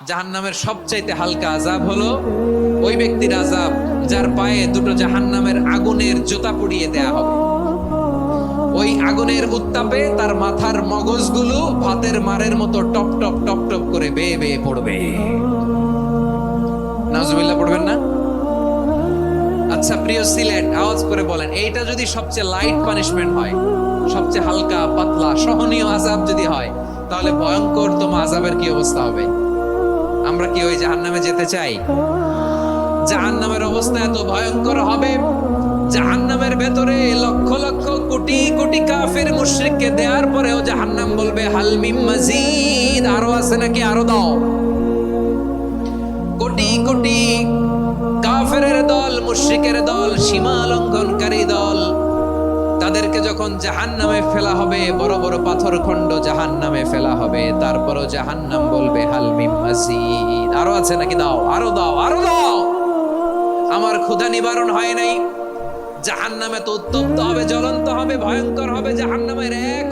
জাহান্নামের সবচাইতে হালকা আযাব হলো ওই ব্যক্তির আযাব যার পায়ে দুটো জাহান্নামের আগুনের জুতা পরিয়ে দেয়া হবে। ওই আগুনের উত্তাপে তার মাথার মগজগুলো ভাতের মারের মতো টপ টপ টপ টপ করে বেয়ে বেয়ে পড়বে। নাউজুবিল্লাহ পড়বেন না? আচ্ছা প্রিয় সিলেট, আওয়াজ করে বলেন, এইটা যদি সবচেয়ে লাইট পানিশমেন্ট হয়, সবচেয়ে হালকা পাতলা সহনীয় আযাব যদি হয়, তাহলে ভয়ঙ্করতম আযাবের কি অবস্থা হবে? আমরা কি ওই জাহান্নামে যেতে চাই? জাহান্নামের অবস্থা এত ভয়ঙ্কর হবে, জাহান্নামের ভেতরে লক্ষ লক্ষ কোটি কোটি কাফির মুশরিককে দেওয়ার পরেও জাহান্নাম বলবে হাল মিম মাজিদ, আরো আছে নাকি, আরো দাও। কোটি কোটি কাফেরের দল, মুশরিকের দল, সীমা লঙ্ঘনকারী দল, তাদেরকে যখন জাহান্নামে ফেলা হবে, বড় বড় পাথর খণ্ড জাহান্নামে ফেলা হবে, তারপরও জাহান্নাম বলবে হাল মিম মাজিদ, আরো আছে নাকি, দাও, আরো দাও, আরো দাও। আমার ক্ষুধা নিবারণ হয় নাই। জাহান্নামে তো উত্তপ্ত হবে, জ্বলন্ত হবে, ভয়ঙ্কর হবে। জাহান্নামের এক